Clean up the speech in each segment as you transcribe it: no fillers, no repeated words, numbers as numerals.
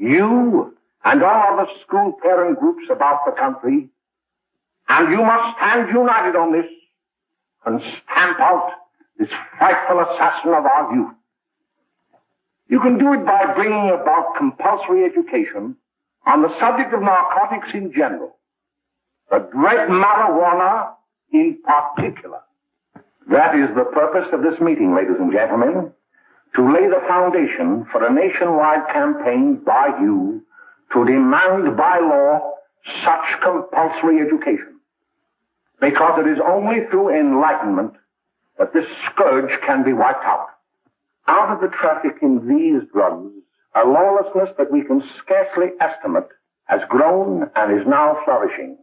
you and all other school parent groups about the country, and you must stand united on this and stamp out this frightful assassin of our youth. You can do it by bringing about compulsory education on the subject of narcotics in general, the dread marijuana in particular. That is the purpose of this meeting, ladies and gentlemen, to lay the foundation for a nationwide campaign by you to demand by law such compulsory education. Because it is only through enlightenment that this scourge can be wiped out. Out of the traffic in these drugs, a lawlessness that we can scarcely estimate has grown and is now flourishing.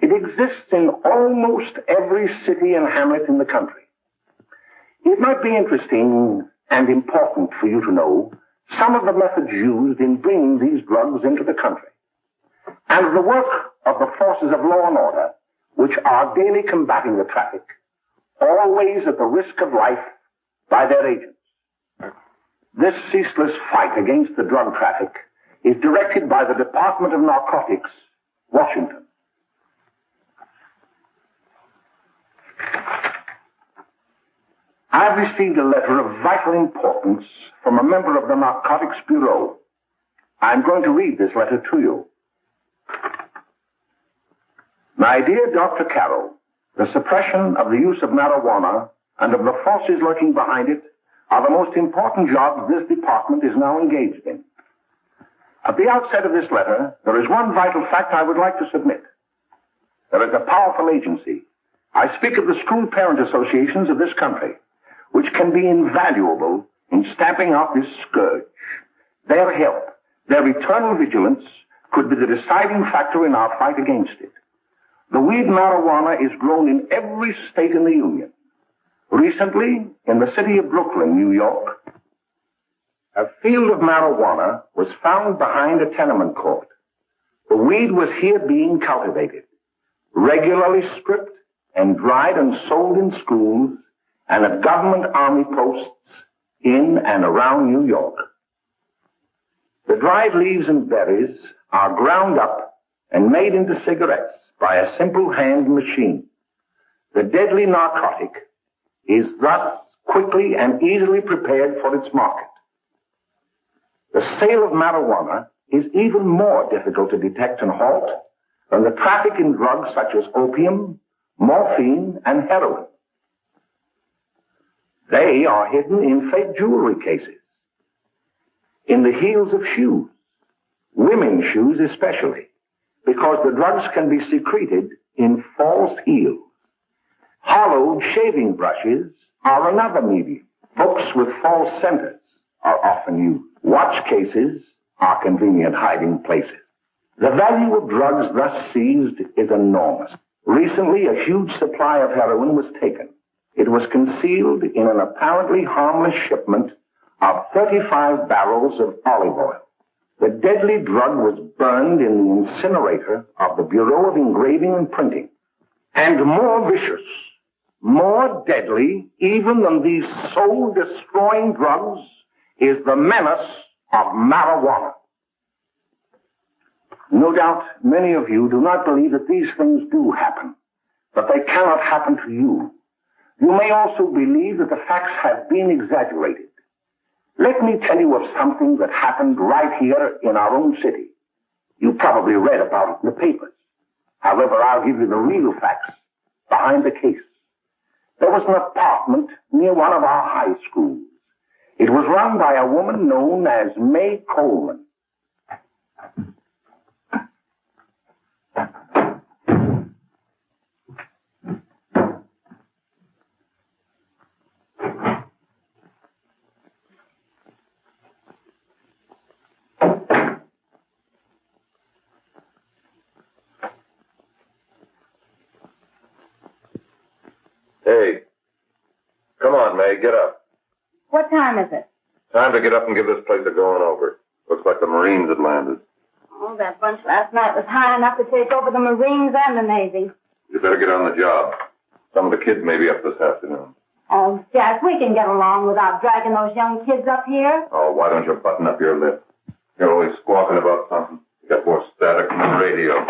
It exists in almost every city and hamlet in the country. It might be interesting and important for you to know some of the methods used in bringing these drugs into the country, and the work of the forces of law and order, which are daily combating the traffic, always at the risk of life, by their agents. This ceaseless fight against the drug traffic is directed by the Department of Narcotics, Washington. I've received a letter of vital importance from a member of the Narcotics Bureau. I'm going to read this letter to you. My dear Dr. Carroll, the suppression of the use of marijuana and of the forces lurking behind it are the most important jobs this department is now engaged in. At the outset of this letter, there is one vital fact I would like to submit. There is a powerful agency. I speak of the school parent associations of this country, which can be invaluable in stamping out this scourge. Their help, their eternal vigilance, could be the deciding factor in our fight against it. The weed marijuana is grown in every state in the Union. Recently, in the city of Brooklyn, New York, a field of marijuana was found behind a tenement court. The weed was here being cultivated, regularly stripped and dried and sold in schools and at government army posts in and around New York. The dried leaves and berries are ground up and made into cigarettes by a simple hand machine. The deadly narcotic is thus quickly and easily prepared for its market. The sale of marijuana is even more difficult to detect and halt than the traffic in drugs such as opium, morphine, and heroin. They are hidden in fake jewelry cases, in the heels of shoes, women's shoes especially, because the drugs can be secreted in false heels. Hollowed shaving brushes are another medium. Books with false centers are often used. Watch cases are convenient hiding places. The value of drugs thus seized is enormous. Recently, a huge supply of heroin was taken. It was concealed in an apparently harmless shipment of 35 barrels of olive oil. The deadly drug was burned in the incinerator of the Bureau of Engraving and Printing. And more vicious, more deadly, even than these soul-destroying drugs, is the menace of marijuana. No doubt many of you do not believe that these things do happen, but they cannot happen to you. You may also believe that the facts have been exaggerated. Let me tell you of something that happened right here in our own city. You probably read about it in the papers. However, I'll give you the real facts behind the case. There was an apartment near one of our high schools. It was run by a woman known as May Coleman. Hey, come on, May, get up. What time is it? Time to get up and give this place a going over. Looks like the Marines had landed. Oh, that bunch last night was high enough to take over the Marines and the Navy. You better get on the job. Some of the kids may be up this afternoon. Oh, Jack, we can get along without dragging those young kids up here. Oh, why don't you button up your lip? You're always squawking about something. You got more static than the radio.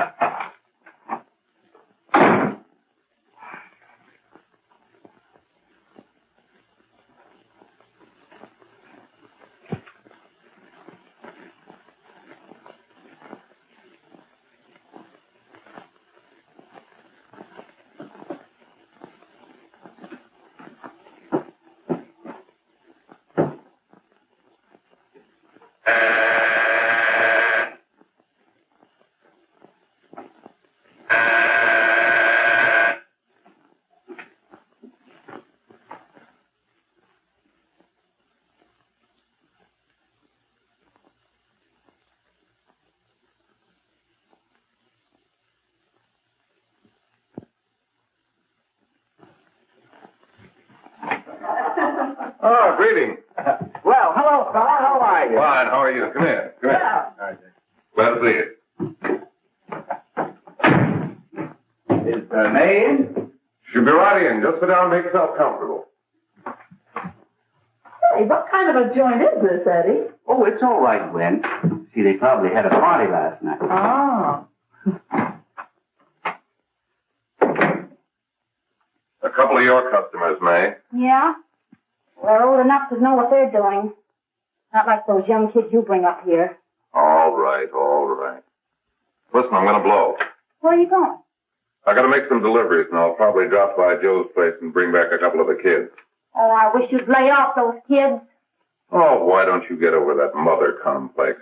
Oh, greetings. Well, hello, fella. How are you? Fine, how are you? Come here. Come here. All right. Glad to see you. Is the maid? She'll be right in. Just sit down and make yourself comfortable. Hey, what kind of a joint is this, Eddie? Oh, it's all right, Gwen. See, they probably had a party last night. Oh. A couple of your customers, May. Yeah? They're old enough to know what they're doing. Not like those young kids you bring up here. All right, all right. Listen, I'm going to blow. Where are you going? I got to make some deliveries, and I'll probably drop by Joe's place and bring back a couple of the kids. Oh, I wish you'd lay off those kids. Oh, why don't you get over that mother complex?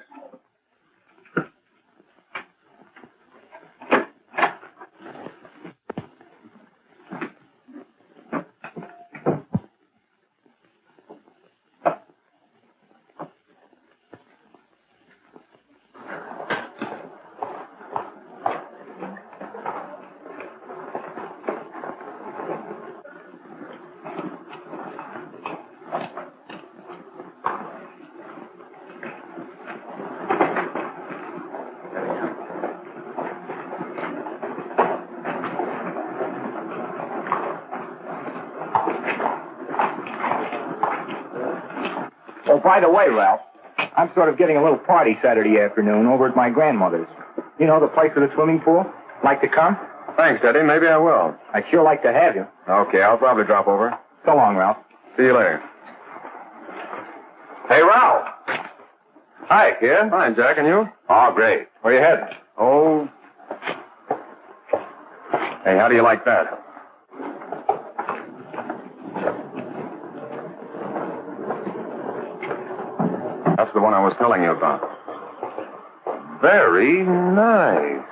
Oh, by the way, Ralph, I'm sort of getting a little party Saturday afternoon over at my grandmother's. You know, the place with the swimming pool? Like to come? Thanks, Eddie. Maybe I will. I'd sure like to have you. Okay, I'll probably drop over. So long, Ralph. See you later. Hey, Ralph. Hi, kid. Fine, Jack, and you? Oh, great. Where you heading? Oh. Hey, how do you like that? That's the one I was telling you about. Very nice.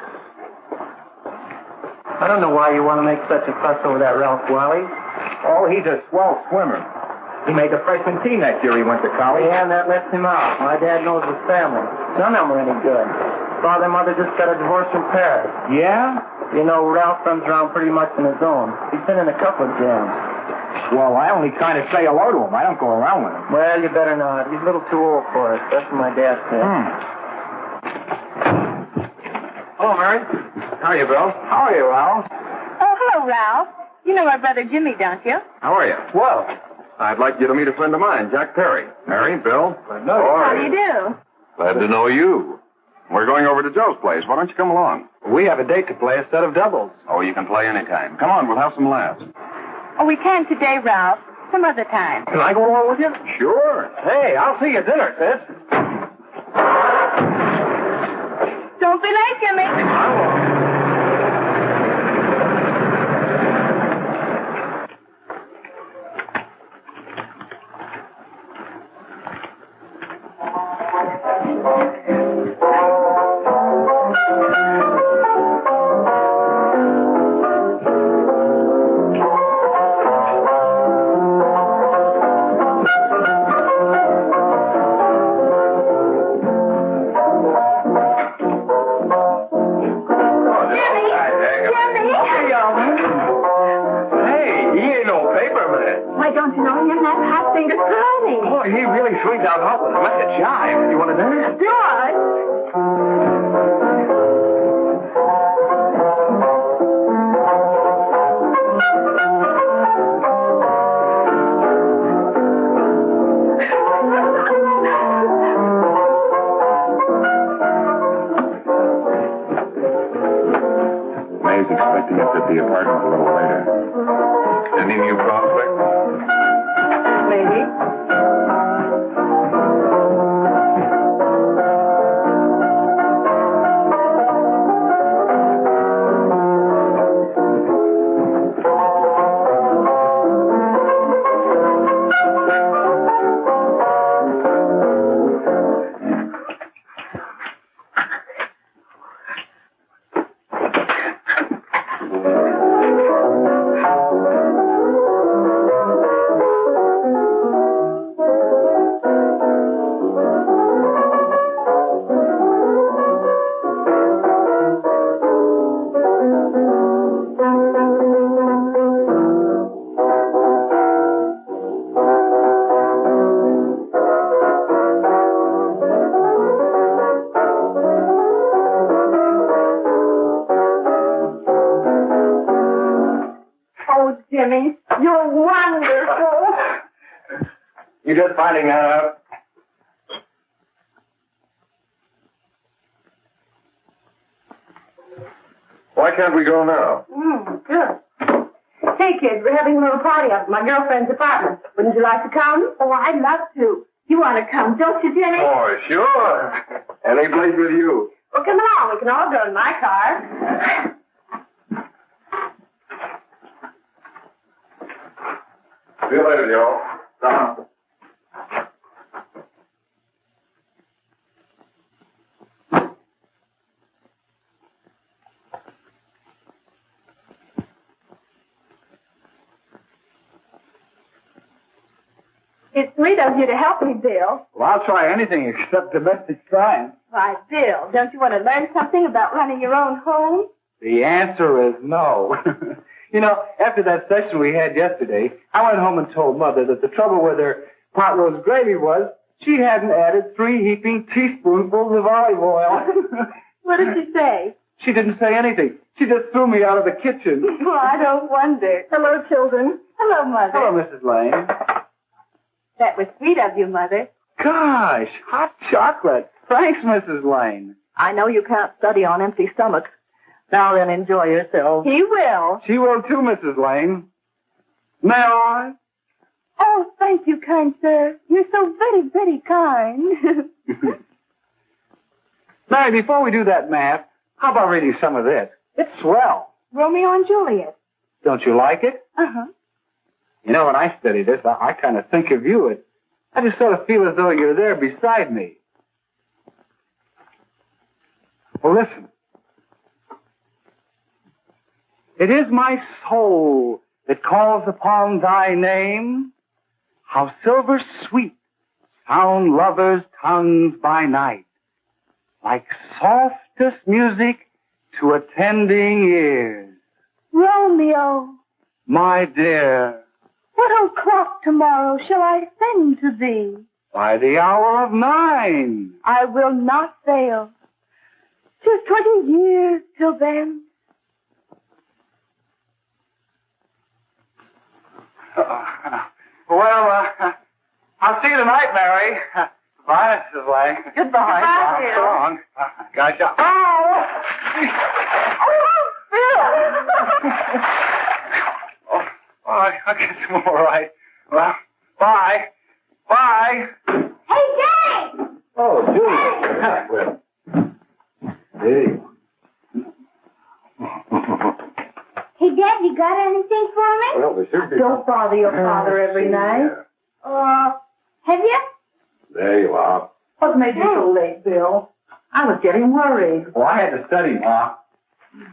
I don't know why you want to make such a fuss over that Ralph Wally. Oh, he's a swell swimmer. He made the freshman team that year he went to college. Yeah, and that lets him out. My dad knows his family. None of them are any good. Father and mother just got a divorce from Paris. Yeah? You know, Ralph runs around pretty much on his own. He's been in a couple of jams. Well, I only kind of say hello to him. I don't go around with him. Well, you better not. He's a little too old for it. That's what my dad said. Hello, Mary. How are you, Bill? How are you, Ralph? Oh, hello, Ralph. You know my brother Jimmy, don't you? How are you? Well, I'd like you to meet a friend of mine, Jack Perry. Mary, Bill. How do you do? Glad to know you. We're going over to Joe's place. Why don't you come along? we have a date to play, a set of doubles. Oh, you can play anytime. Come on, we'll have some laughs. Oh, we can't today, Ralph. Some other time. Can I go along with you? Sure. Hey, I'll see you at dinner, sis. Don't be late, Jimmy. Why, don't you know him? That's Hot Finger Friday. Boy, he really swings out hot with like a jive. You want to dance? George. He's at the apartment a little later. Any new prospects? Maybe. Jimmy, you're wonderful. You just finding that out? Why can't we go now? Good. Hey, kids, we're having a little party up at my girlfriend's apartment. Wouldn't you like to come? Oh, I'd love to. You want to come, don't you, Jimmy? Oh, sure. Any place with you. Well, come along. We can all go in my car. See you later, Joe. It's sweet of you to help me, Bill. Well, I'll try anything except domestic science. Why, Bill, don't you want to learn something about running your own home? The answer is no. You know, after that session we had yesterday, I went home and told Mother that the trouble with her pot roast gravy was she hadn't added 3 heaping teaspoonfuls of olive oil. What did she say? She didn't say anything. She just threw me out of the kitchen. Well, I don't wonder. Hello, children. Hello, Mother. Hello, Mrs. Lane. That was sweet of you, Mother. Gosh, hot chocolate. Thanks, Mrs. Lane. I know you can't study on empty stomachs. Now then, enjoy yourself. He will. She will too, Mrs. Lane. May I? Oh, thank you, kind sir. You're so very, very kind. Mary, before we do that math, how about reading some of this? It's swell. Romeo and Juliet. Don't you like it? Uh-huh. You know, when I study this, I kind of think of you. I just sort of feel as though you're there beside me. Well, listen. It is my soul that calls upon thy name. How silver sweet sound lovers' tongues by night, like softest music to attending ears. Romeo, My dear, what o'clock tomorrow shall I send to thee? by the hour of 9. I will not fail. 'Tis 20 years till then. I'll see you tonight, Mary. Bye, Mrs. Lang. Goodbye. Goodbye, Bill. So long. Gotcha. Oh, Bill. I guess I'm all right. Well, bye. Bye. Hey, Jay! Oh, Julie. Well. Hey. Hey, Dad, you got anything for me? Well, there should be. Don't bother your father every night. Have you? There you are. What made you so late, Bill? I was getting worried. Well, I had to study, Ma.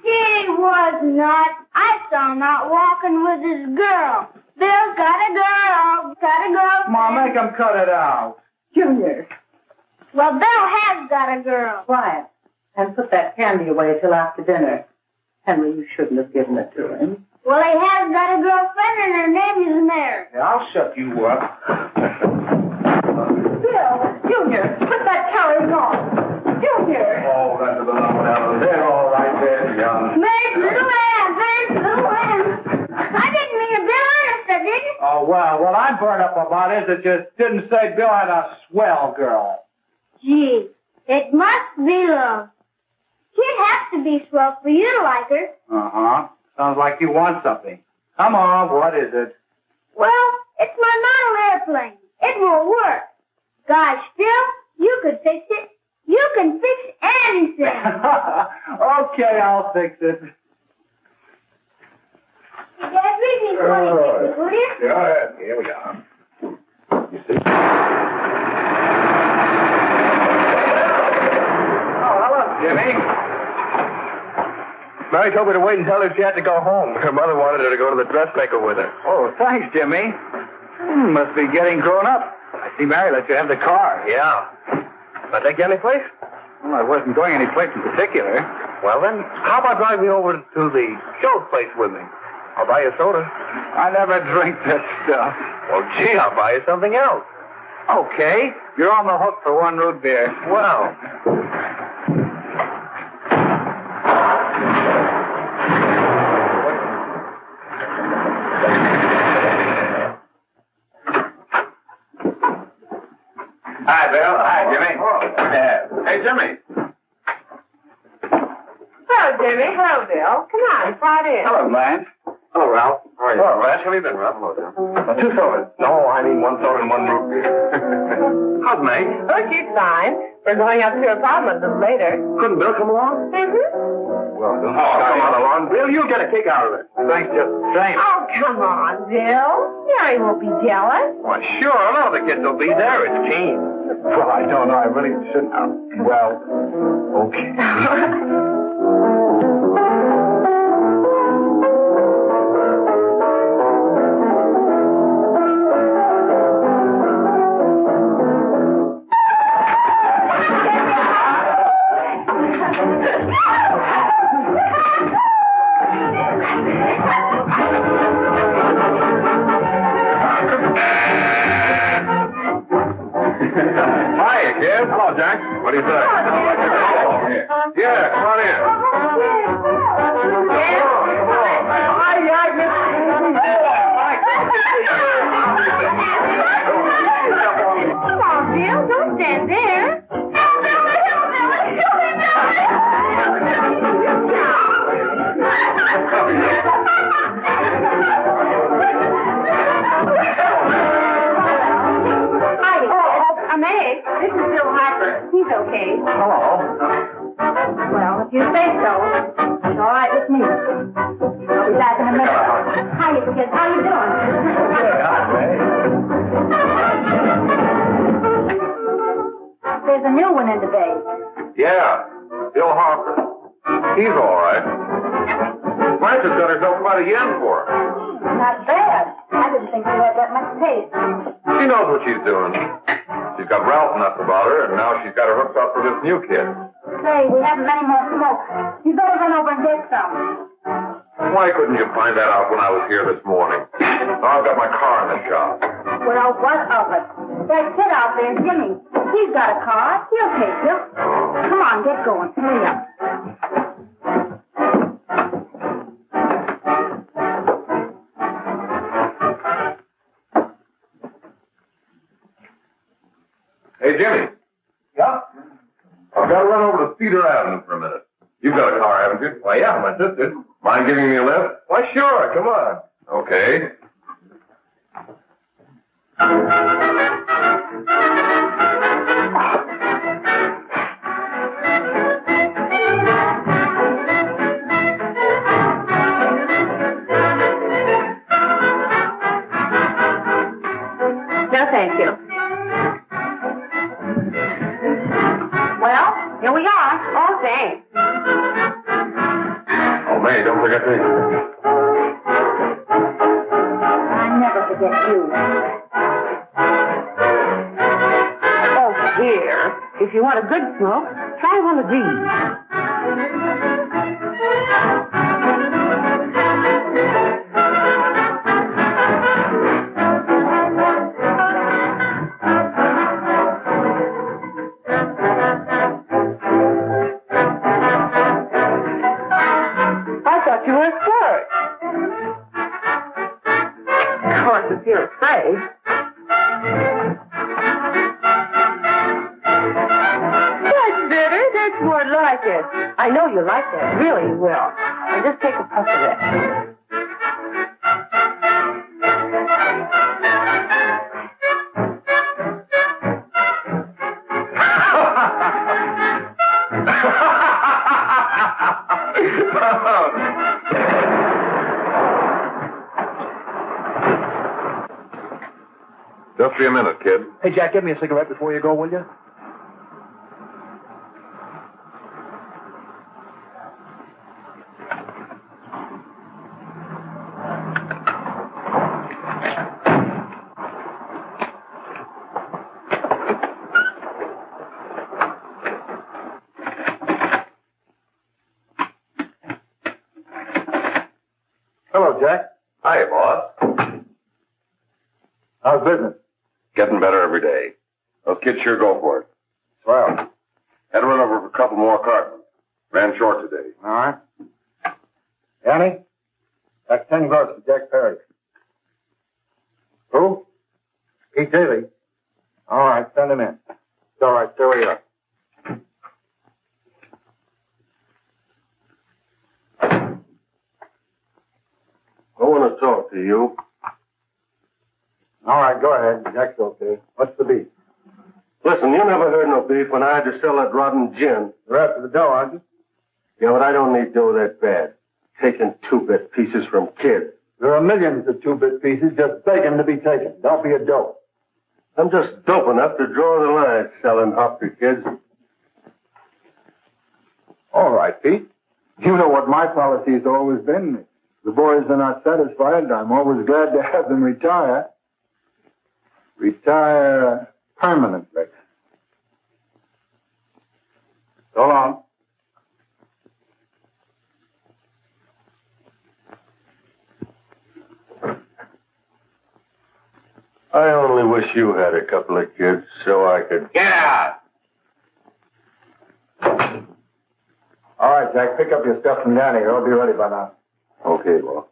He was not. I saw him out walking with his girl. Bill's got a girl. Got a girl. Ma, make him cut it out. Junior, Well, Bill has got a girl. quiet. And put that candy away till after dinner. Henry, you shouldn't have given it to him. Well, he has got a girlfriend, and her name is Mary. Yeah, I'll shut you up. Bill, Junior, put that carrying on. Junior. Oh, that's a little down there, all right there, young. Mary's little lamb. Mary's little lamb. I didn't mean to be honest, I didn't. Oh, well, I'm burned up about it. It just didn't say Bill had a swell girl. Gee, it must be love. She'd have to be swell for you to like her. Uh-huh. Sounds like you want something. Come on, what is it? Well, it's my model airplane. It won't work. Gosh, Phil, you could fix it. You can fix anything. Okay, I'll fix it. Dad, read me funny pictures, will you? Yeah, here we are. You see? Oh, hello, Jimmy. Mary told me to wait and tell her she had to go home. Her mother wanted her to go to the dressmaker with her. Oh, thanks, Jimmy. Must be getting grown up. I see Mary let you have the car. Yeah. Can I take you any place? Well, I wasn't going any place in particular. Well, then, how about driving over to the show place with me? I'll buy you a soda. I never drink that stuff. Well, gee, I'll buy you something else. Okay, you're on the hook for one root beer. Well. Hi, Bill. Hi, Jimmy. Hey, Jimmy. Hello, Jimmy. Hello, Bill. Come on, slide in. Hello, Blanche. Hello, Ralph. How are you? Hello, Ralph. How have you been, Ralph? Hello, John. 2 sodas. No, I mean 1 soda and 1 root beer. How's May? Oh, she's fine. We're going up to her apartment a little later. Couldn't Bill come along? Mm-hmm. Well, don't Come on along, Bill. You'll get a kick out of it. Thanks just the same. Oh, come on, Bill. Mary won't be jealous. Why, sure. None of the kids will be there. It's keen. Well, I don't know. I really shouldn't. Well, okay. Hiya, kid. Hello, Jack. What do you say? Yeah, come on in. Come on, Bill. Don't stand there. Meg, this is Bill Harper. He's okay. Hello. Well, if you say so, it's all right with me. I'll be back in a minute. Hiya, kids. How you doing? There's a new one in the bay. Yeah, Bill Harper. He's all right. Blanche's got herself quite a yen for her. Not bad. I didn't think she had that much taste. She knows what she's doing. She's got Ralph nuts about her, and now she's got her hooked up with this new kid. Say, we haven't any more smoke. You better run over and get some. Why couldn't you find that out when I was here this morning? Now I've got my car in the shop. Well, what of it? That kid out there, Jimmy. He's got a car. He'll take you. Come on, get going. Hurry up. Hey, Jimmy. Yeah? I've got to run over to Cedar Avenue for a minute. You've got a car, haven't you? Why, yeah, my sister. Mind giving me a lift? Why, sure. Come on. Okay. No, thank you. Well, here we are. Oh, thanks. Oh, May, don't forget me. I never forget you. Oh, dear. If you want a good smoke, try one of these. I thought you were a flirt. Of course, if you're afraid. That's better. That's more like it. I know you like that. Really, you will. And just take a puff of that. Just be a minute, kid. Hey, Jack, give me a cigarette before you go, will you? Hello, Jack. Hi, boss. How's business? Getting better every day. Those kids sure go for it. Swell. Had to run over for a couple more cartons. Ran short today. All right. Annie, that's 10 gross for Jack Perry. Who? Pete Daly. All right, send him in. It's all right, stay where you are. I want to talk to you. All right, go ahead. Jack's okay. What's the beef? Listen, you never heard no beef when I had to sell that rotten gin. You're after the dough, aren't you? Yeah, but I don't need dough that bad. Taking two-bit pieces from kids. There are millions of two-bit pieces just begging to be taken. Don't be a dope. I'm just dope enough to draw the line selling hop to kids. All right, Pete. You know what my policy has always been. If the boys are not satisfied, I'm always glad to have them retire. Retire permanently. So long. I only wish you had a couple of kids so I could... Get out! All right, Jack, pick up your stuff from Danny. It'll be ready by now. Okay, well.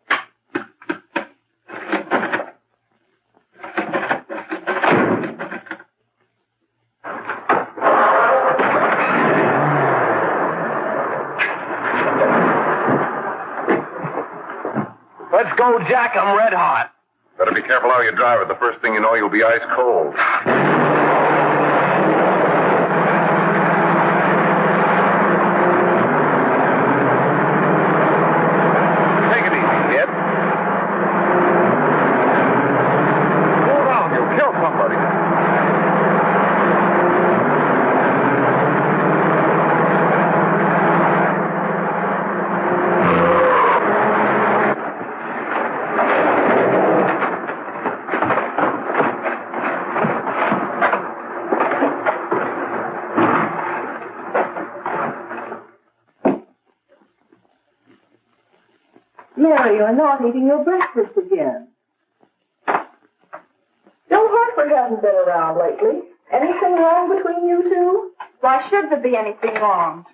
Let's go, Jack. I'm red hot. Better be careful how you drive it. The first thing you know, you'll be ice cold. Take it easy, kid. Slow down. You'll kill somebody. Mary, you're not eating your breakfast again. Bill Hartford hasn't been around lately. Anything wrong between you two? Why should there be anything wrong?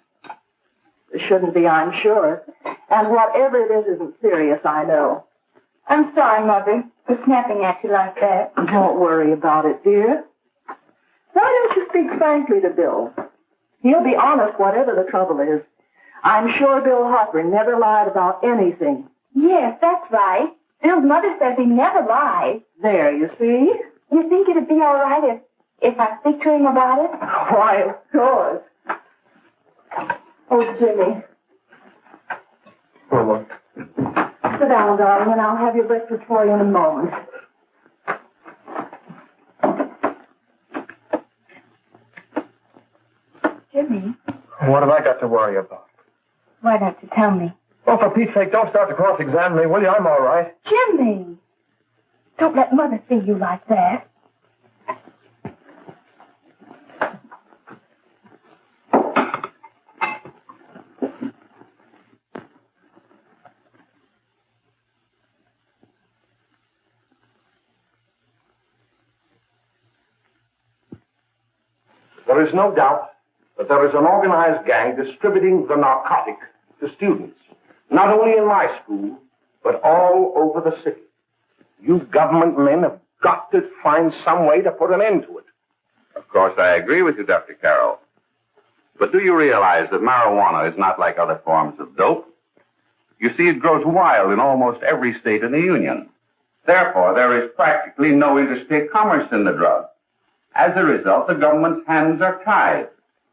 There shouldn't be, I'm sure. And whatever it is isn't serious, I know. I'm sorry, Mother, for snapping at you like that. Don't worry about it, dear. Why don't you speak frankly to Bill? He'll be honest whatever the trouble is. I'm sure Bill Hartford never lied about anything. Yes, that's right. Bill's mother says he never lies. There, you see? You think it'd be all right if I speak to him about it? Why, of course. Oh, Jimmy. Well, Sit down, darling, and I'll have your breakfast for you in a moment. Jimmy, what have I got to worry about? why don't you tell me? Oh, for Pete's sake, don't start to cross-examine me, will you? I'm all right. Jimmy! Don't let Mother see you like that. There is no doubt that there is an organized gang distributing the narcotic to students, not only in my school, but all over the city. You government men have got to find some way to put an end to it. Of course, I agree with you, Dr. Carroll. But do you realize that marijuana is not like other forms of dope? You see, it grows wild in almost every state in the Union. Therefore, there is practically no interstate commerce in the drug. As a result, the government's hands are tied.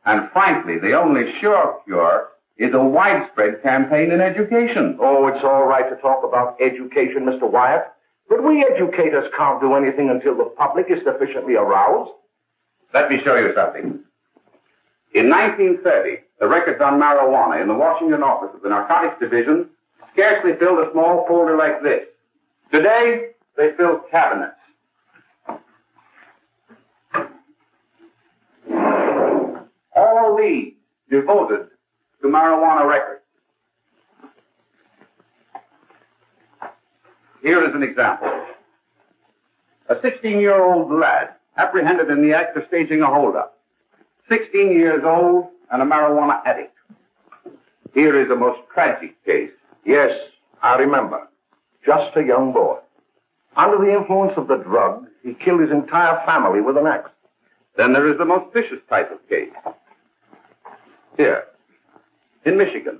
And frankly, the only sure cure is a widespread campaign in education. Oh, it's all right to talk about education, Mr. Wyatt. But we educators can't do anything until the public is sufficiently aroused. Let me show you something. In 1930, the records on marijuana in the Washington office of the Narcotics Division scarcely filled a small folder like this. Today, they fill cabinets. All these devoted to marijuana records. Here is an example. A 16-year-old lad apprehended in the act of staging a holdup. 16 years old and a marijuana addict. Here is a most tragic case. Yes, I remember. Just a young boy. Under the influence of the drug, he killed his entire family with an axe. Then there is the most vicious type of case. Here, in Michigan,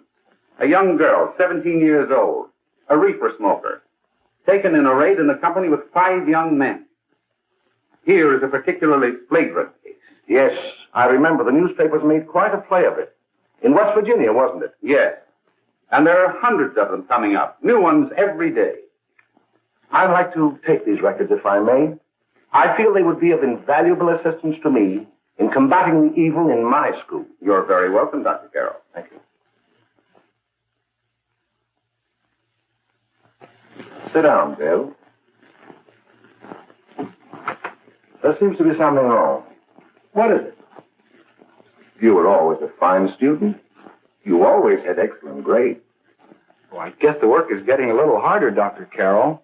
a young girl, 17 years old, a reefer smoker, taken in a raid in the company with 5 young men. Here is a particularly flagrant case. Yes, I remember. The newspapers made quite a play of it. In West Virginia, wasn't it? Yes. And there are hundreds of them coming up, new ones every day. I'd like to take these records, if I may. I feel they would be of invaluable assistance to me in combating the evil in my school. You're very welcome, Dr. Carroll. Thank you. Sit down, Bill. There seems to be something wrong. What is it? You were always a fine student. You always had excellent grades. Well, I guess the work is getting a little harder, Dr. Carroll.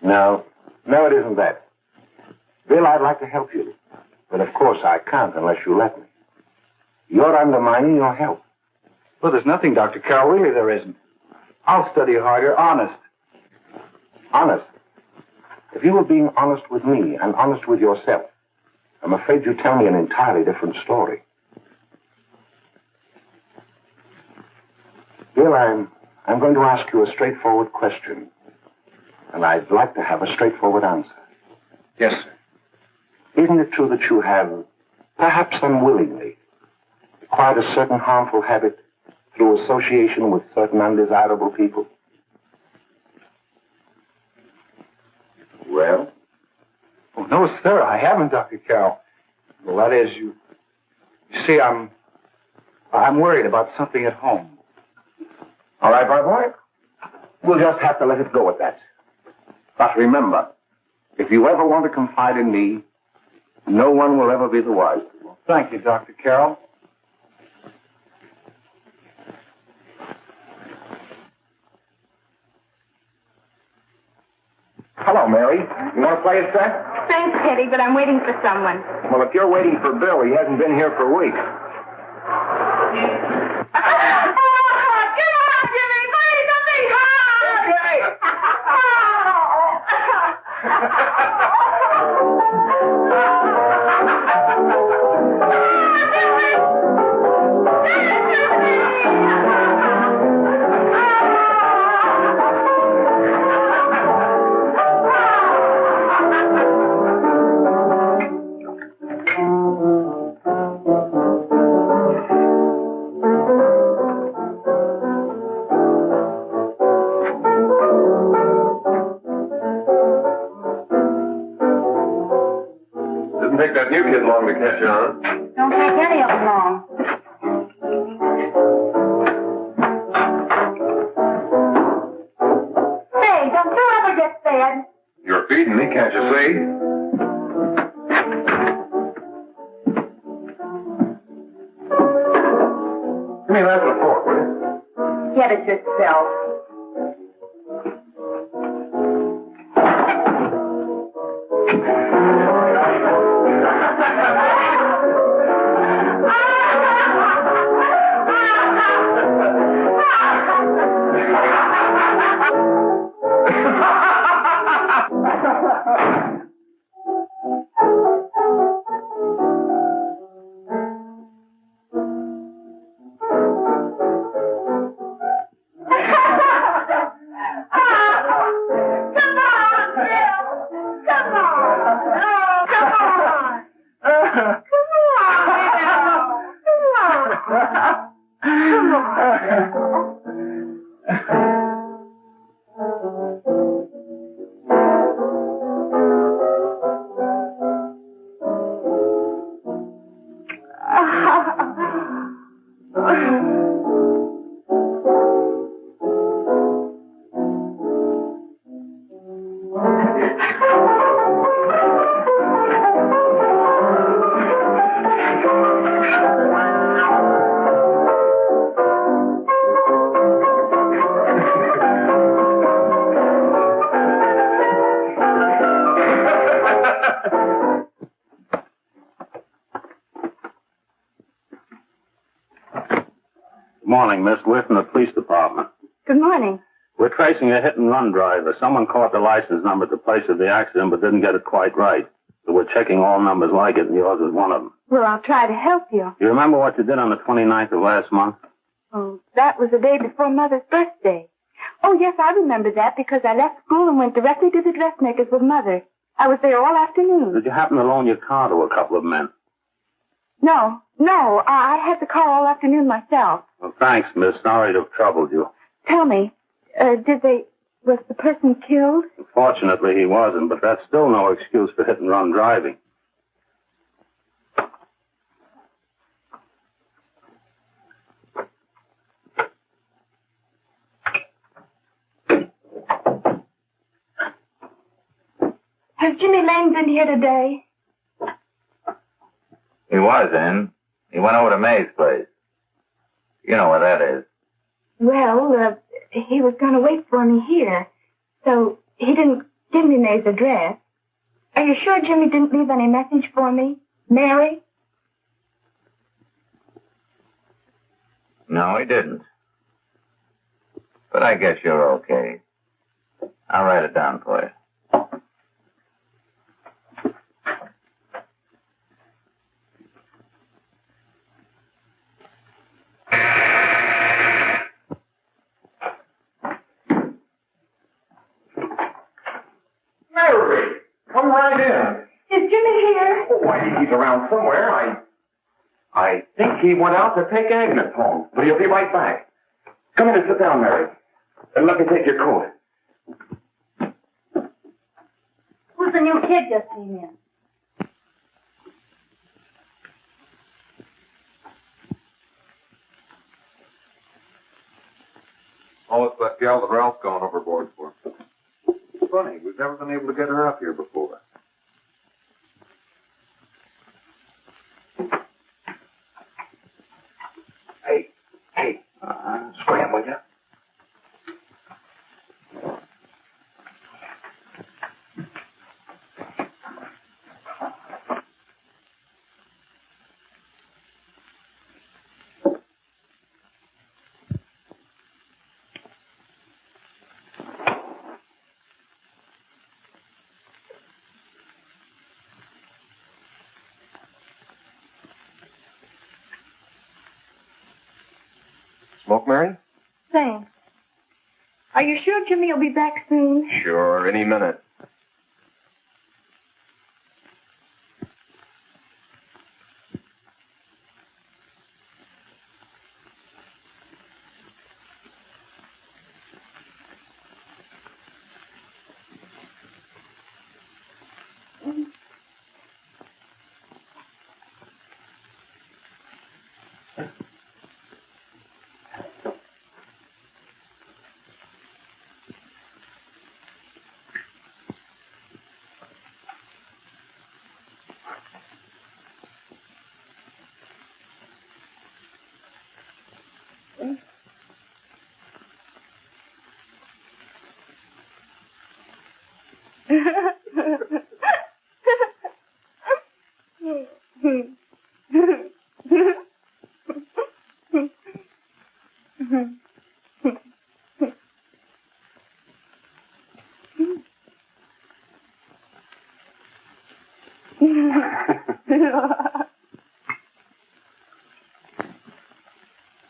No, it isn't that. Bill, I'd like to help you. But of course I can't unless you let me. You're undermining your health. Well, there's nothing, Dr. Carroll. Really, there isn't. I'll study harder, honest. Honest? If you were being honest with me and honest with yourself, I'm afraid you'd tell me an entirely different story. Bill, I'm going to ask you a straightforward question. And I'd like to have a straightforward answer. Yes, sir. Isn't it true that you have, perhaps unwillingly, acquired a certain harmful habit through association with certain undesirable people? Well? Oh, no, sir, I haven't, Dr. Carroll. Well, that is, you see, I'm worried about something at home. All right, my boy. We'll just have to let it go at that. But remember, if you ever want to confide in me, no one will ever be the wiser. Well, thank you, Dr. Carroll. Hello, Mary. You want to play a set? Thanks, Teddy, but I'm waiting for someone. Well, if you're waiting for Bill, he hasn't been here for weeks. Didn't take that new kid long to catch on. Don't take any of them long. Say, don't you ever get fed? You're feeding me, can't you see? Give me a knife and a fork, will you? Get it yourself. Morning, Miss. We're from the police department. Good morning. We're tracing a hit-and-run driver. Someone caught the license number at the place of the accident but didn't get it quite right. So we're checking all numbers like it, and yours is one of them. Well, I'll try to help you. You remember what you did on the 29th of last month? Oh, that was the day before Mother's birthday. Oh, yes, I remember that because I left school and went directly to the dressmaker's with Mother. I was there all afternoon. Did you happen to loan your car to a couple of men? No, I had the car all afternoon myself. Well, thanks, miss. Sorry to have troubled you. Tell me, was the person killed? Fortunately, he wasn't, but that's still no excuse for hit-and-run driving. Has Jimmy Lane been here today? He was in. He went over to May's place. You know where that is. Well, he was going to wait for me here, so he didn't give me May's address. Are you sure Jimmy didn't leave any message for me? Mary? No, he didn't. But I guess you're okay. I'll write it down for you. Mary, come right in. Is Jimmy here? Oh, why, he's around somewhere. I think he went out to take Agnes home, but he'll be right back. Come in and sit down, Mary. And let me take your coat. Who's the new kid just came in? Oh, it's that gal that Ralph's gone overboard for. Funny, we've never been able to get her up here before. Hey, scram, will you? Smoke, Mary? Thanks. Are you sure Jimmy will be back soon? Sure, any minute.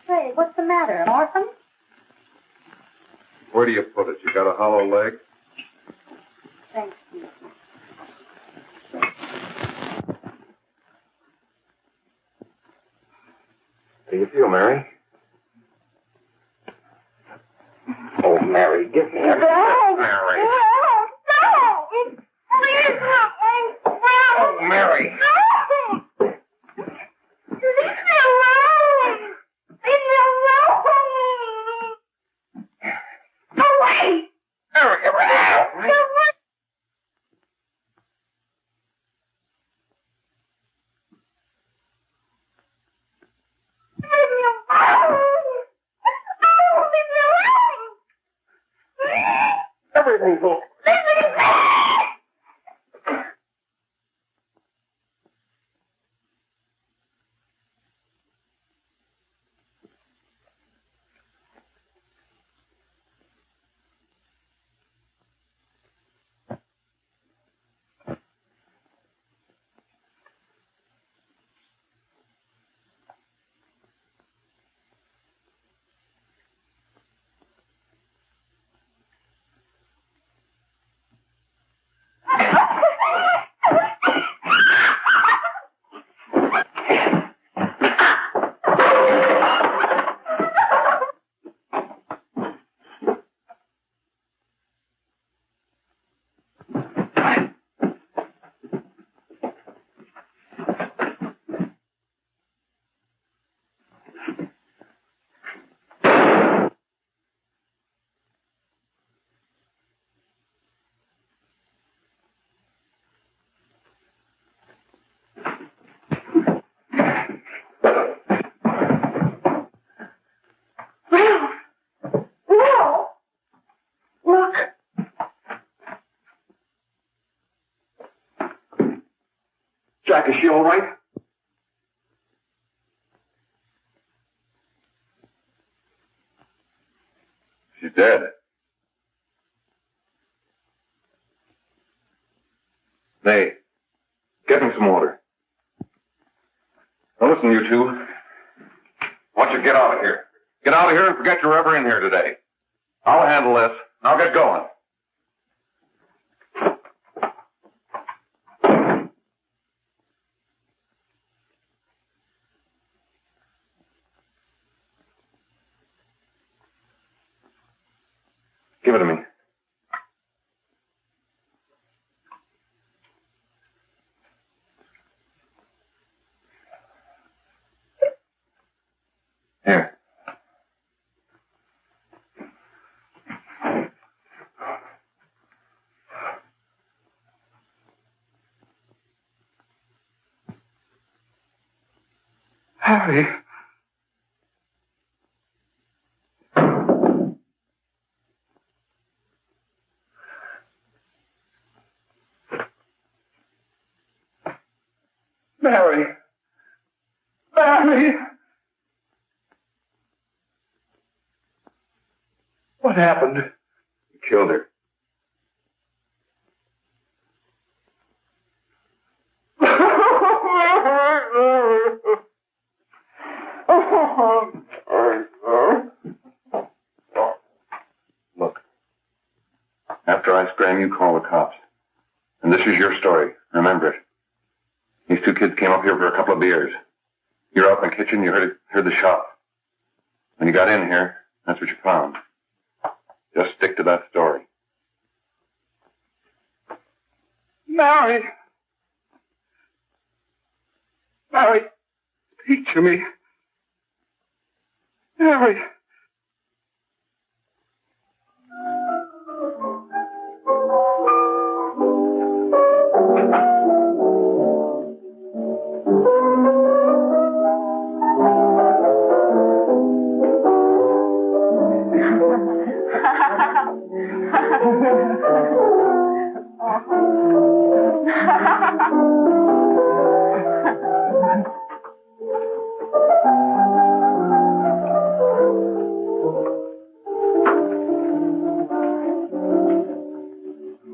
Hey, what's the matter? An orphan? Where do you put it? You got a hollow leg? Thank you. do you feel, Mary? Oh, Mary, give me a... Mary. Oh, Mary. Everything's okay. Jack, is she all right? She's dead. Nay, get me some water. Now listen, you two. I want you to get out of here. Get out of here and forget you're ever in here today. I'll handle this. Now get going. Give it to me. Here. Harry. Mary. Mary. What happened? You killed her. Look. After I scram, you call the cops. And this is your story. Remember it. These two kids came up here for a couple of beers. You were out in the kitchen, you heard the shot. When you got in here, that's what you found. Just stick to that story. Mary. Mary, speak to me. Mary.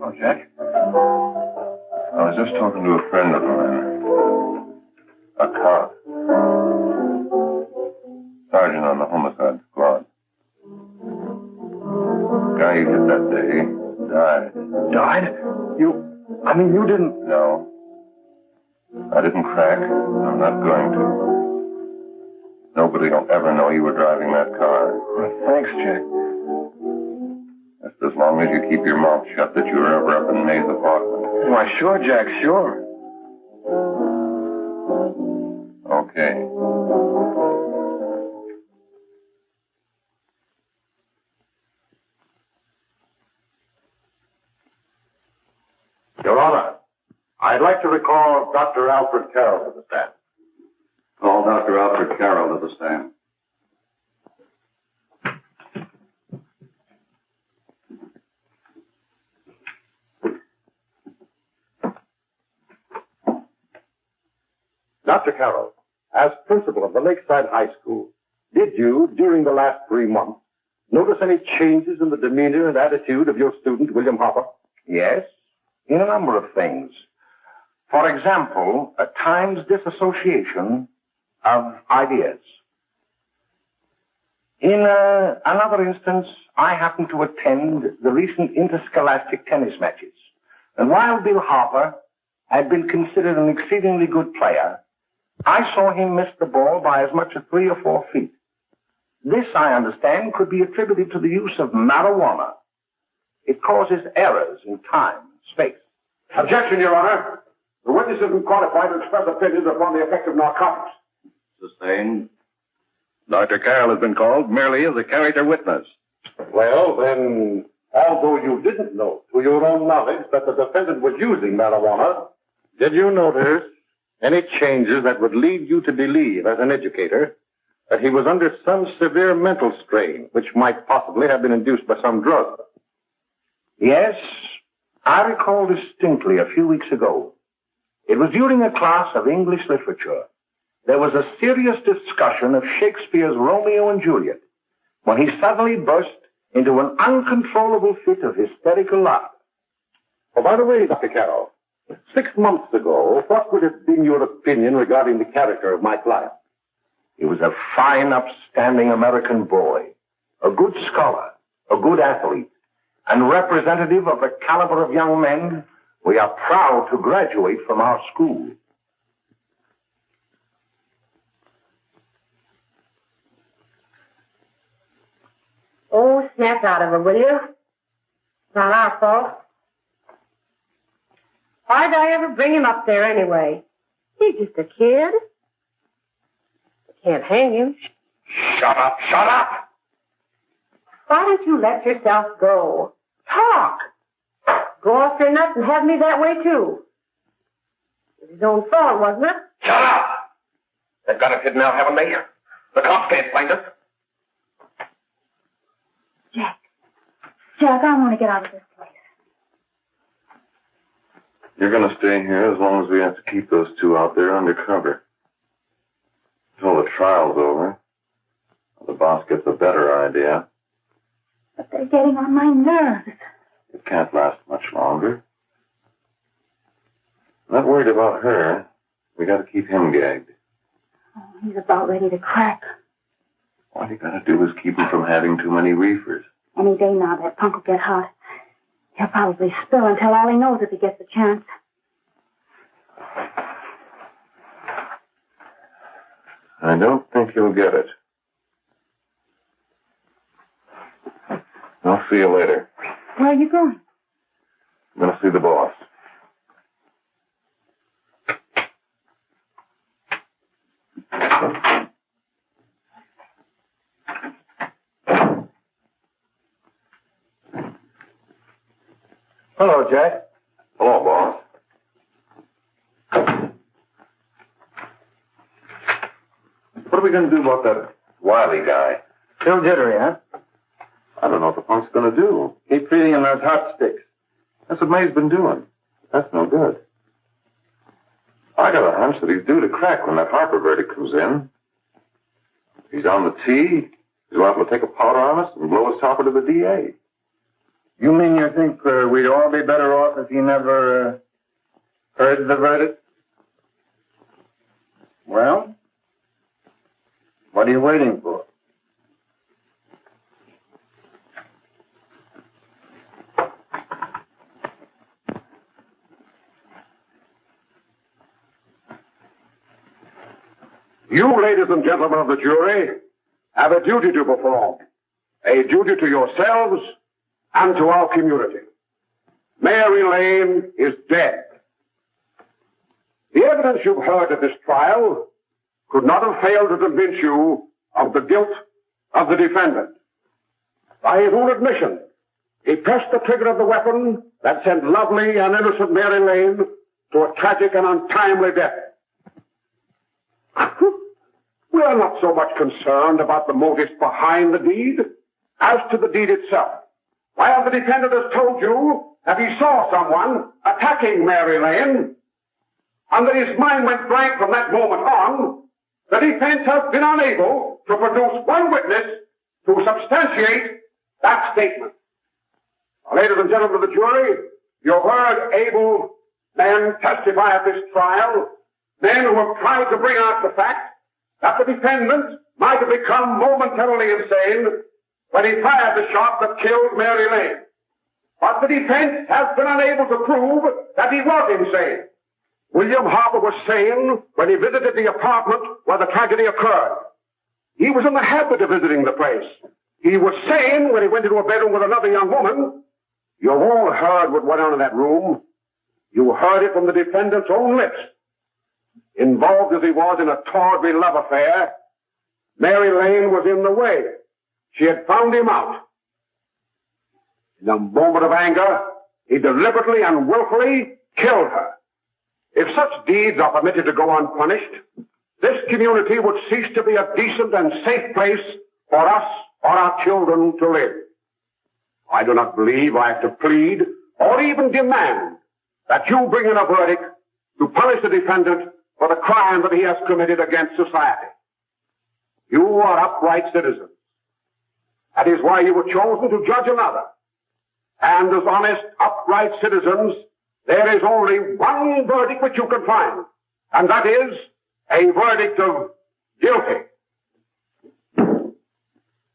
Oh, Jack. I was just talking to a friend of mine. A cop. Sergeant on the homicide squad. Guy you hit that day died. Died? You didn't... No. I didn't crack. I'm not going to. Nobody will ever know you were driving that car. Well, thanks, Jack. Just as long as you keep your mouth shut that you were ever up in May's apartment. Why, sure, Jack, sure. Okay. Your Honor, I'd like to recall Dr. Alfred Carroll to the stand. Call Dr. Alfred Carroll to the stand. Dr. Carroll, as principal of the Lakeside High School, did you, during the last 3 months, notice any changes in the demeanor and attitude of your student, William Hopper? Yes, in a number of things. For example, at times disassociation of ideas. In another instance, I happened to attend the recent interscholastic tennis matches. And while Bill Harper had been considered an exceedingly good player, I saw him miss the ball by as much as 3 or 4 feet. This, I understand, could be attributed to the use of marijuana. It causes errors in time and space. Objection, Your Honor. The witness isn't qualified to express opinions upon the effect of narcotics. Sustained. Dr. Carroll has been called merely as a character witness. Well, then, although you didn't know to your own knowledge that the defendant was using marijuana, did you notice any changes that would lead you to believe, as an educator, that he was under some severe mental strain, which might possibly have been induced by some drug? Yes, I recall distinctly a few weeks ago. It was during a class of English literature. There was a serious discussion of Shakespeare's Romeo and Juliet, when he suddenly burst into an uncontrollable fit of hysterical laughter. Oh, by the way, Dr. Carroll, 6 months ago, what would have been your opinion regarding the character of my client? He was a fine, upstanding American boy, a good scholar, a good athlete, and representative of the caliber of young men we are proud to graduate from our school. Oh, snap out of it, will you? It's not our fault. Why'd I ever bring him up there anyway? He's just a kid. I can't hang him. Shut up, shut up! Why don't you let yourself go? Talk. Go off your nuts and have me that way, too. It was his own fault, wasn't it? Shut up! They've got us hidden now, haven't they? The cops can't find us. Jack, I want to get out of this place. You're going to stay here as long as we have to keep those two out there undercover. Until the trial's over. The boss gets a better idea. But they're getting on my nerves. It can't last much longer. I'm not worried about her. We got to keep him gagged. Oh, he's about ready to crack. All you got to do is keep him from having too many reefers. Any day now, that punk will get hot. He'll probably spill and tell all he knows if he gets a chance. I don't think he'll get it. I'll see you later. Where are you going? I'm going to see the boss. Hello, Jack. Hello, boss. What are we going to do about that Wiley guy? Still jittery, huh? I don't know what the punk's going to do. Keep feeding him those hot sticks. That's what May's been doing. That's no good. I got a hunch that he's due to crack when that Harper verdict comes in. He's on the tee. He's liable to take a powder on us and blow us topper to the DA. You mean you think we'd all be better off if he never heard the verdict? Well, what are you waiting for? You You, ladies and gentlemen of the jury, have a duty to perform. A duty to yourselves and to our community. Mary Lane is dead. The evidence you've heard at this trial could not have failed to convince you of the guilt of the defendant. By his own admission, he pressed the trigger of the weapon that sent lovely and innocent Mary Lane to a tragic and untimely death. We are not so much concerned about the motives behind the deed as to the deed itself. While the defendant has told you that he saw someone attacking Mary Lane, and that his mind went blank from that moment on, the defense has been unable to produce one witness to substantiate that statement. Now, ladies and gentlemen of the jury, you heard able men testify at this trial, men who have tried to bring out the fact that the defendant might have become momentarily insane when he fired the shot that killed Mary Lane. But the defense has been unable to prove that he was insane. William Harper was sane when he visited the apartment where the tragedy occurred. He was in the habit of visiting the place. He was sane when he went into a bedroom with another young woman. You've all heard what went on in that room. You heard it from the defendant's own lips. Involved as he was in a tawdry love affair, Mary Lane was in the way. She had found him out. In a moment of anger, he deliberately and willfully killed her. If such deeds are permitted to go unpunished, this community would cease to be a decent and safe place for us or our children to live. I do not believe I have to plead or even demand that you bring in a verdict to punish the defendant for the crime that he has committed against society. You are upright citizens. That is why you were chosen to judge another. And as honest, upright citizens, there is only one verdict which you can find, and that is a verdict of guilty.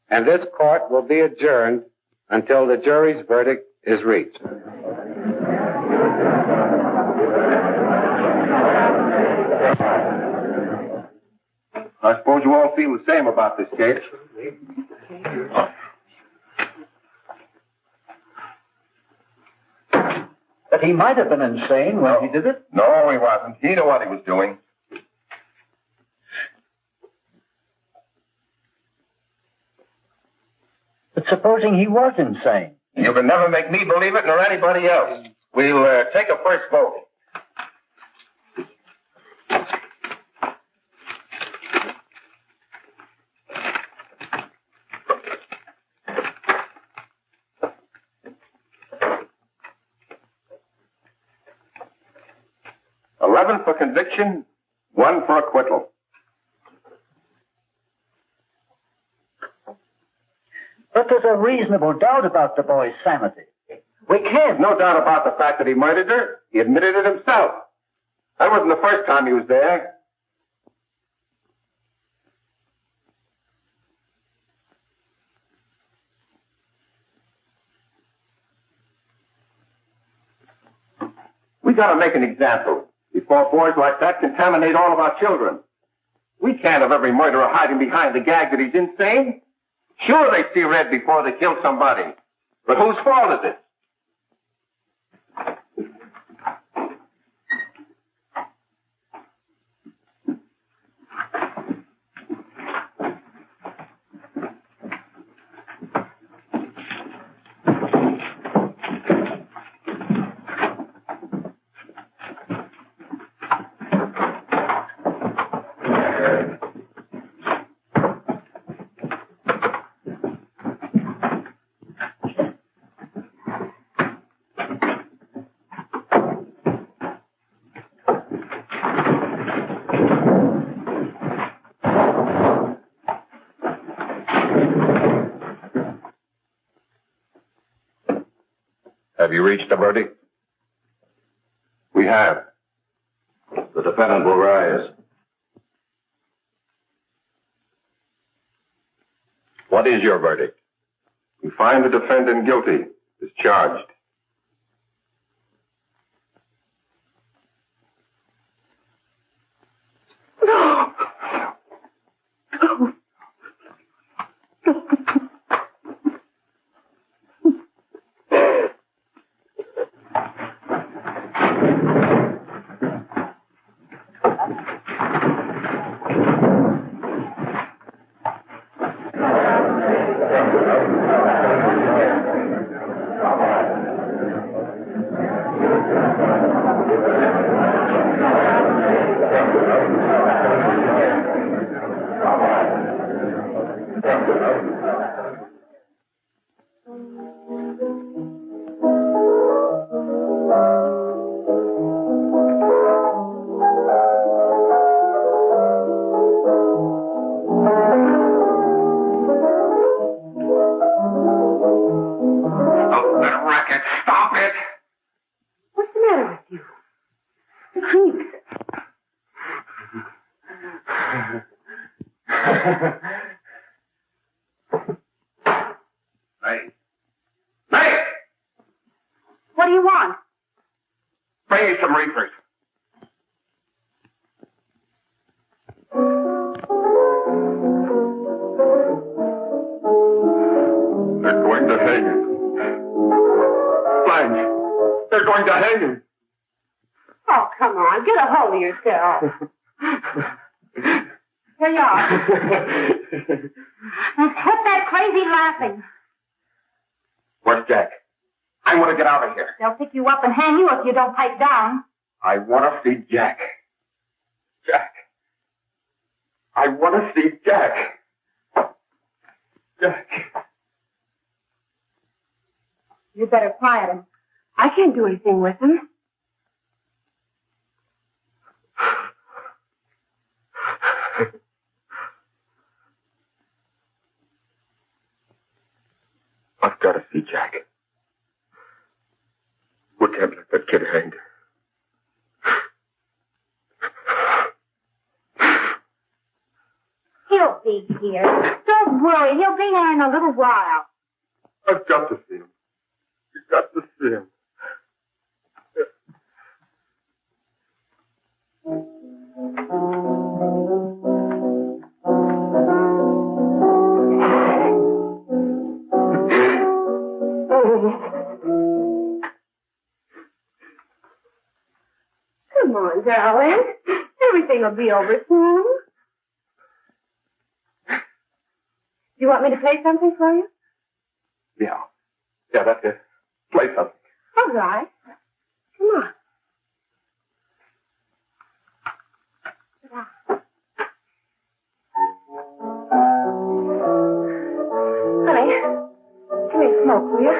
And this court will be adjourned until the jury's verdict is reached. I suppose you all feel the same about this case. That he might have been insane when he did it? No, he wasn't. He knew what he was doing. But supposing he was insane? You can never make me believe it, nor anybody else. We'll take a first vote. For conviction, 1 for acquittal. But there's a reasonable doubt about the boy's sanity. We can't. No doubt about the fact that he murdered her. He admitted it himself. That wasn't the first time he was there. We gotta make an example before boys like that contaminate all of our children. We can't have every murderer hiding behind the gag that he's insane. Sure, they see red before they kill somebody. But whose fault is it? Have you reached a verdict? We have. The defendant will rise. What is your verdict? We find the defendant guilty, as charged. No. What do you want? Bring me some reefers. They're going to hang him. Blanche, they're going to hang him. Oh, come on. Get a hold of yourself. Here you are. Now, quit that crazy laughing. Where's Jack? I want to get out of here. They'll pick you up and hang you if you don't pipe down. I want to see Jack. Jack. I want to see Jack. Jack. You better quiet him. I can't do anything with him. I've got to see Jack. We can't let that kid hang. He'll be here. Don't worry. He'll be here in a little while. I've got to see him. You've got to see him. Come on, darling. Everything will be over soon. You want me to play something for you? Yeah. Yeah, that's it. Play something. All right. Come on. Honey, give me a smoke, will you?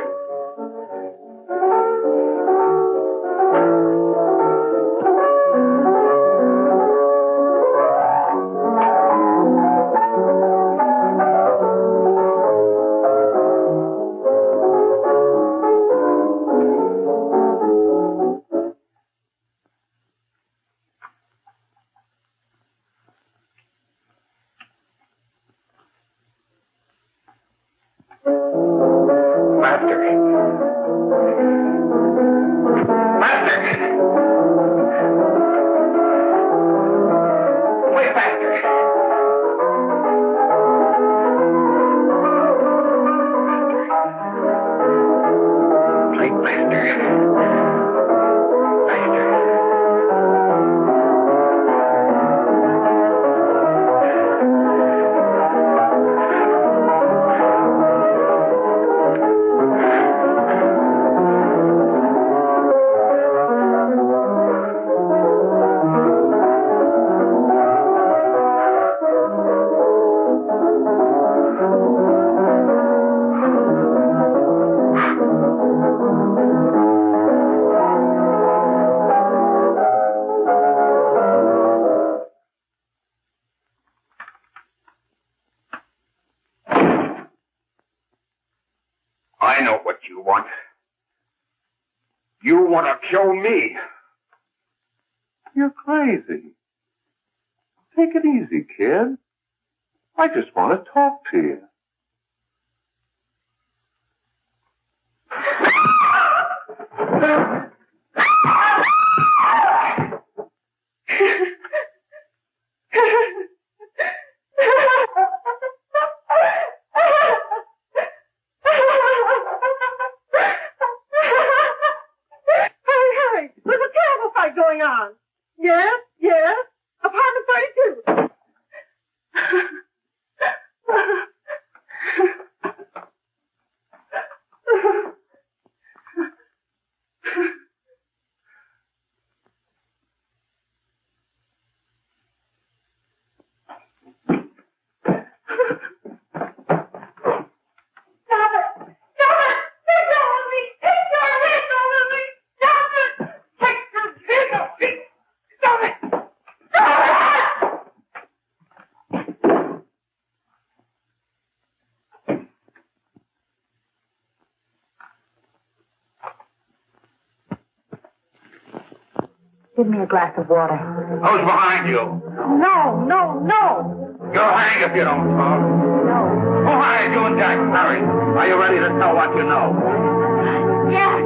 I know what you want. You want to kill me. You're crazy. Take it easy, kid. I just want to talk to you. There's a terrible fight going on. Yes, yes. Apartment 32. Give me a glass of water. Who's behind you? No, no, no. You'll hang if you don't talk. No. Who hired you and Jack? Hurry. Are you ready to tell what you know? Yes.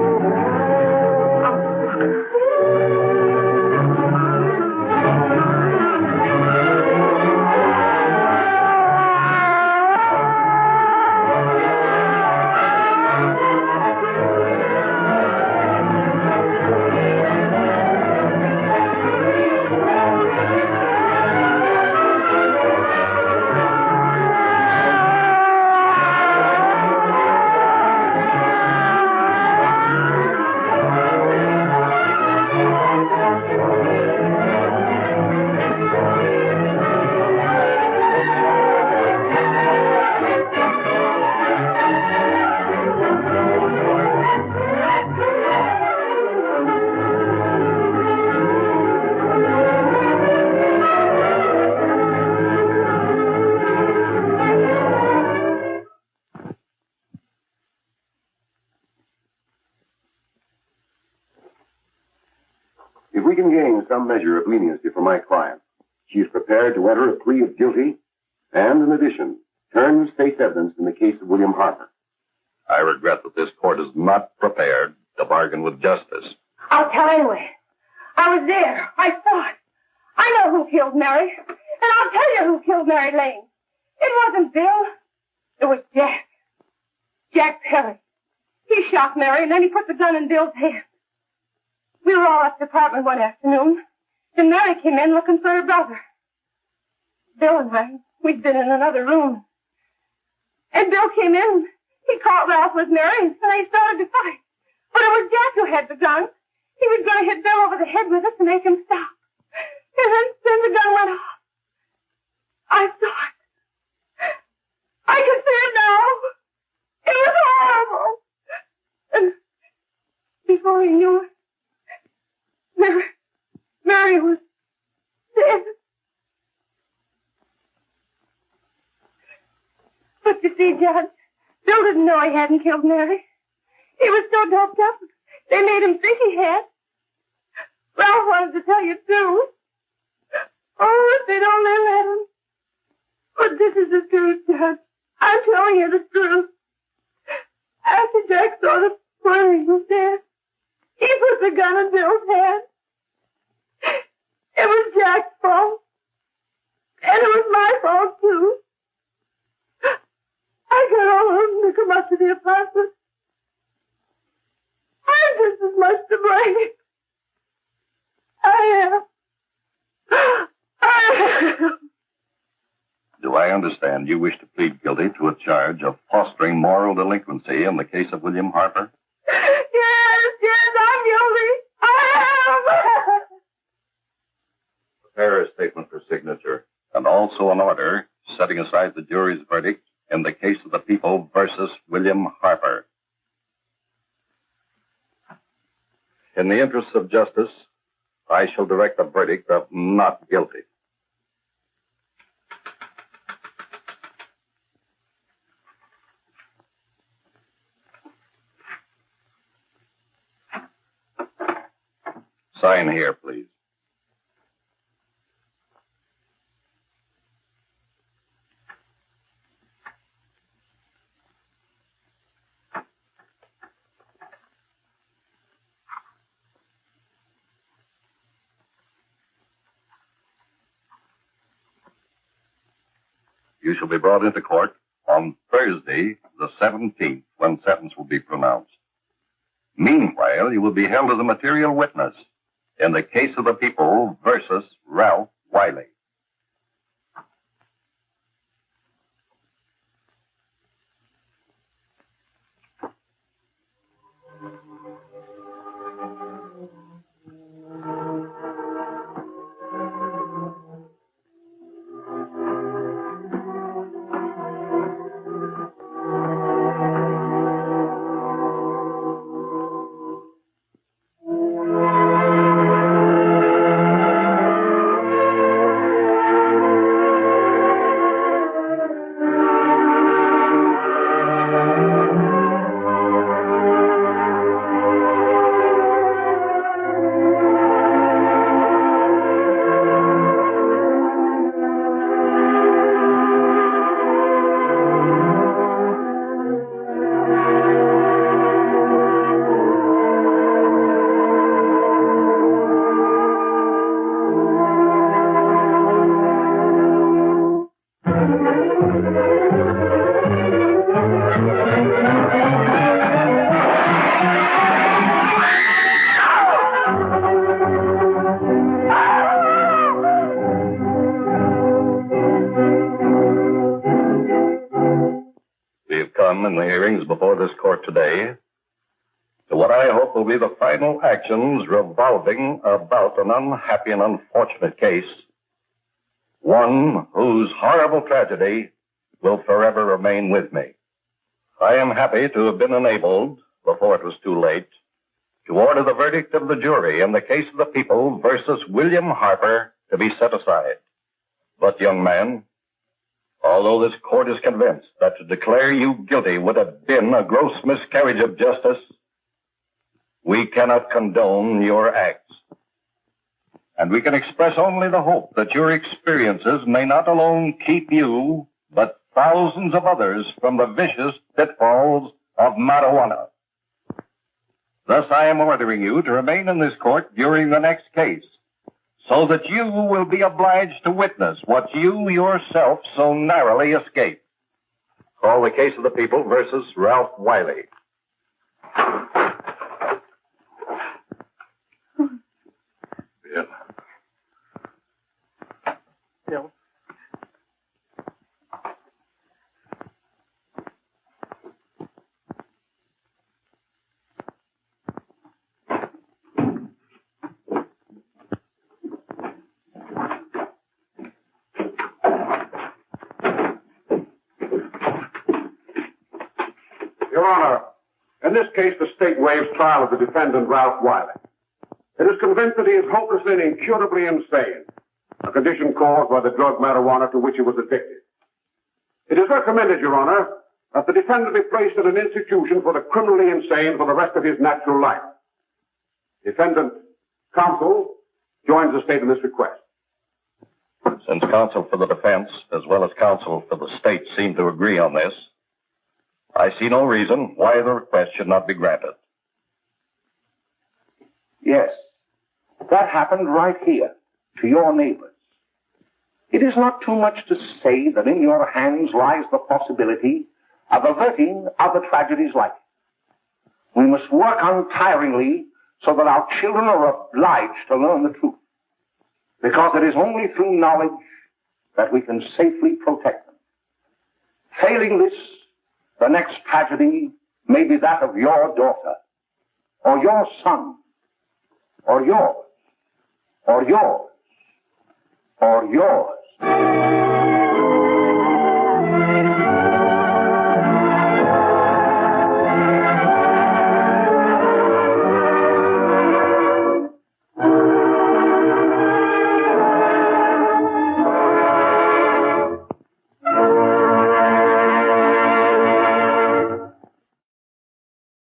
If we can gain some measure of leniency for my client, she is prepared to enter a plea of guilty and, in addition, turn state's evidence in the case of William Harper. I regret that this court is not prepared to bargain with justice. I'll tell anyway. I was there. I saw it. I know who killed Mary. And I'll tell you who killed Mary Lane. It wasn't Bill. It was Jack. Jack Perry. He shot Mary and then he put the gun in Bill's hand. We were all at the apartment one afternoon, and Mary came in looking for her brother. Bill and I, we'd been in another room. And Bill came in, he caught Ralph with Mary, and they started to fight. But it was Jack who had the gun. He was going to hit Bill over the head with it to make him stop. And then the gun went off. I saw it. I can see it now. It was horrible. And before he knew it, Mary was dead. But you see, Judge, Bill didn't know he hadn't killed Mary. He was so doped up, they made him think he had. Ralph wanted to tell you, too. Oh, if they'd only let him. But this is the truth, Judge. I'm telling you the truth. After Jack saw the where he was dead, he put the gun in Bill's hand. It was Jack's fault. And it was my fault, too. I got all of them to come up to the apartment. I'm just as much to blame. I am. Do I understand you wish to plead guilty to a charge of fostering moral delinquency in the case of William Harper? Yes, I'm guilty. I am. Prepare a statement for signature, and also an order setting aside the jury's verdict in the case of the people versus William Harper. In the interests of justice, I shall direct a verdict of not guilty. Sign here, please. You shall be brought into court on Thursday, the 17th, when sentence will be pronounced. Meanwhile, you will be held as a material witness in the case of the people versus Ralph Wiley. come in the hearings before this court today to what I hope will be the final actions revolving about an unhappy and unfortunate case, one whose horrible tragedy will forever remain with me. I am happy to have been enabled, before it was too late, to order the verdict of the jury in the case of the people versus William Harper to be set aside. But, young man, although this court is convinced that to declare you guilty would have been a gross miscarriage of justice, we cannot condone your acts. And we can express only the hope that your experiences may not alone keep you, but thousands of others from the vicious pitfalls of marijuana. Thus, I am ordering you to remain in this court during the next case, so that you will be obliged to witness what you yourself so narrowly escaped. Call the case of the people versus Ralph Wiley. Bill. Your Honor, in this case, the state waives trial of the defendant, Ralph Wiley. It is convinced that he is hopelessly and incurably insane, a condition caused by the drug marijuana to which he was addicted. It is recommended, Your Honor, that the defendant be placed in an institution for the criminally insane for the rest of his natural life. Defendant counsel joins the state in this request. Since counsel for the defense, as well as counsel for the state, seem to agree on this, I see no reason why the request should not be granted. Yes, that happened right here, to your neighbors. It is not too much to say that in your hands lies the possibility of averting other tragedies like it. We must work untiringly so that our children are obliged to learn the truth, because it is only through knowledge that we can safely protect them. Failing this, the next tragedy may be that of your daughter, or your son, or yours, or yours, or yours.